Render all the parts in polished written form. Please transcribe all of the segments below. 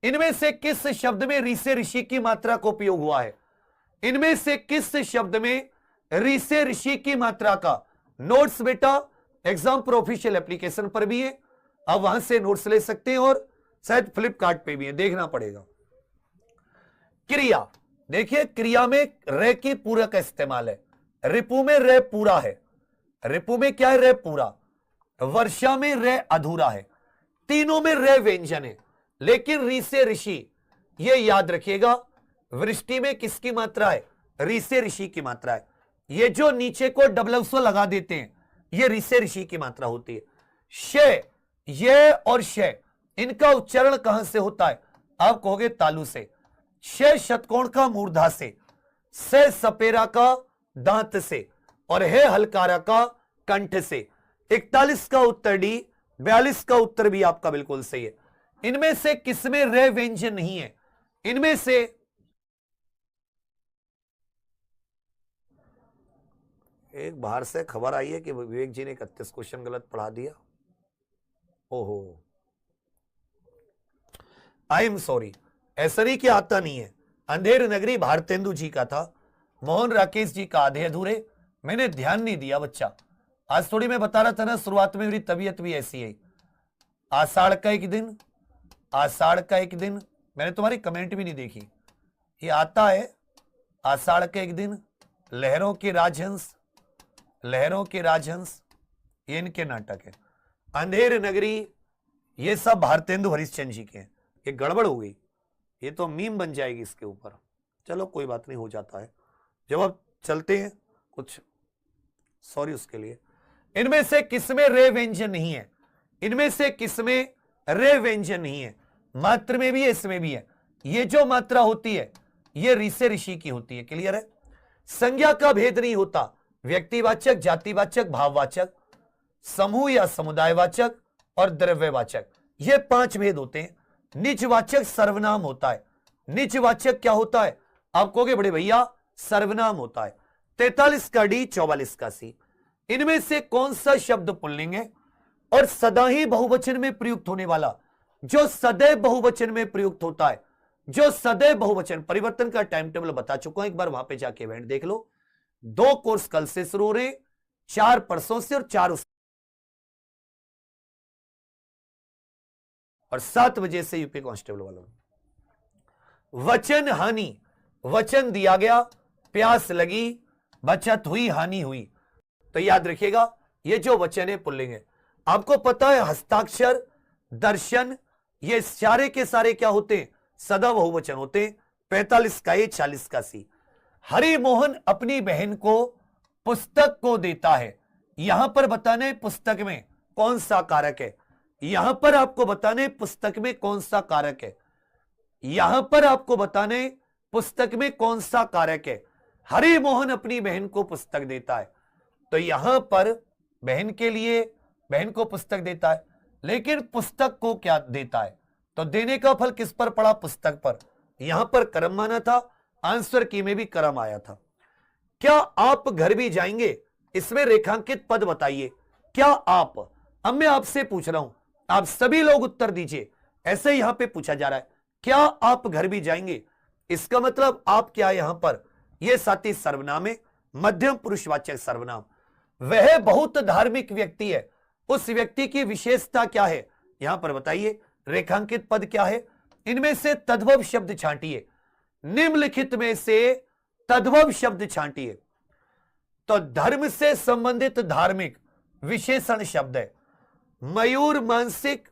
इनमें से किस शब्द में री से ऋषि की मात्रा का उपयोग हुआ है? इनमें से किस शब्द में री से ऋषि की मात्रा का? नोट्स बेटा एग्जाम प्रो ऑफिशियल एप्लीकेशन पर भी है, आप वहां से नोट्स ले सकते हैं और शायद फ्लिपकार्ट पे भी है, देखना पड़ेगा। क्रिया, देखिए क्रिया में रे की पूरक का इस्तेमाल है। रिपु में रे पूरा है, रिपु में क्या है? रे पूरा। वर्षा में रे अधूरा है। तीनों में रे व्यंजन है, लेकिन री से ऋषि, ये याद रखिएगा, वृष्टि में किसकी मात्रा है? री से ऋषि की मात्रा है। ये जो नीचे को डबल स्वर लगा देते हैं, ये री से ऋषि की मात्रा होती है। शे, ये और शे, इनका उच्चारण कहां से होता है? आप कहोगे तालु से। शे षटकोण का मूर्धा से सपेरा का दांत से, और है हलकारा का कंठ से। 41 का उत्तर डी, 42 का उत्तर भी आपका बिल्कुल सही है। इनमें से किसमें रे व्यंजन नहीं है? इनमें से एक बाहर से खबर आई है कि विवेक जी ने 31 क्वेश्चन गलत पढ़ा दिया। ओहो, आई एम सॉरी, ऐसा नहीं कि आता नहीं है। अंधेर नगरी भारतेंदु जी का था, मोहन राकेश जी का आधे अधूरे, मैंने ध्यान नहीं दिया बच्चा। आज थोड़ी मैं बता रहा था ना, शुरुआत में मेरी तबीयत भी ऐसी है। आषाढ़ का एक दिन, आषाढ़ का एक दिन, मैंने तुम्हारी कमेंट भी नहीं देखी। ये आता है आषाढ़ का एक दिन, लहरों के राजहंस, लहरों के राजहंस, ये इनके नाटक है। अंधेर नगरी, ये सब भारतेंदु हरिश्चंद्र जी के हैं। ये गड़बड़ हो गई, ये तो मीम बन जाएगी इसके ऊपर। चलो कोई बात नहीं, हो जाता है। जब आप चलते हैं कुछ, सॉरी उसके लिए। इनमें से किसमें रे व्यंजन नहीं है? इनमें से किसमें रे व्यंजन नहीं है? मात्र में भी है, इसमें भी है। ये जो मात्रा होती है, ये री से ऋषि की होती है। क्लियर है? संज्ञा का भेद नहीं होता, व्यक्तिवाचक, जातिवाचक, भाववाचक, समूह या समुदायवाचक और द्रव्यवाचक, ये 5 भेद होते हैं। निजवाचक सर्वनाम होता है। निजवाचक क्या होता है? आप कहोगे बड़े भैया सर्वनाम होता है। 43 का डी, 44 का सी। इनमें से कौन सा शब्द पुल्लिंग है और सदा ही बहुवचन में प्रयुक्त होने वाला? जो सदैव बहुवचन में प्रयुक्त होता है, जो सदैव बहुवचन, परिवर्तन का टाइम टेबल बता चुका हूं, एक बार वहां पे जाके इवेंट देख लो। 2 कोर्स कल से शुरू हो रहे, 4 परसों से और 4 और 7 बजे से यूपी कांस्टेबल वालों। वचन हानि, वचन दिया गया, प्यास लगी, बचत हुई, हानि हुई, तो याद रखिएगा ये जो वचन है पुल्लिंग है। आपको पता है हस्ताक्षर, दर्शन, ये सारे के सारे क्या होते हैं? सदा बहुवचन होते हैं। 45 का ए, 40 का सी। हरि मोहन अपनी बहन को पुस्तक को देता है। यहां पर बताना है पुस्तक में कौन सा कारक है। यहां पर आपको बताने पुस्तक में कौन सा कारक है। यहां पर आपको बताने पुस्तक में कौन सा कारक है। हरि मोहन अपनी बहन को पुस्तक देता है, तो यहां पर बहन के लिए, बहन को पुस्तक देता है, लेकिन पुस्तक को क्या देता है? तो देने का फल किस पर पड़ा? पुस्तक पर। यहां पर कर्म माना था, आंसर की में भी कर्म आया था। क्या आप घर भी जाएंगे? इसमें रेखांकित पद बताइए। क्या आप, अब मैं आपसे पूछ रहा हूं, आप सभी लोग उत्तर दीजिए। ऐसे यहां पे पूछा जा रहा है, क्या आप घर भी जाएंगे? इसका मतलब आप क्या है यहां पर? यह साथी सर्वनाम है, मध्यम पुरुषवाचक सर्वनाम। वह बहुत धार्मिक व्यक्ति है, उस व्यक्ति की विशेषता क्या है? यहां पर बताइए। रेखांकित पद क्या है? इनमें से तद्भव शब्द छांटिए। निम्नलिखित में से तद्भव शब्द छांटिए। तो धर्म से संबंधित धार्मिक विशेषण शब्द है। मयूर, मानसिक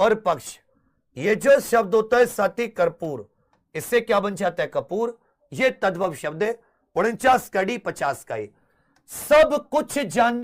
और पक्ष, ये जो शब्द होता है साथी कर्पूर, इससे क्या बन जाता है? कपूर। ये तद्भव शब्द है। 49 का डी, 50 का ए। सब कुछ जानने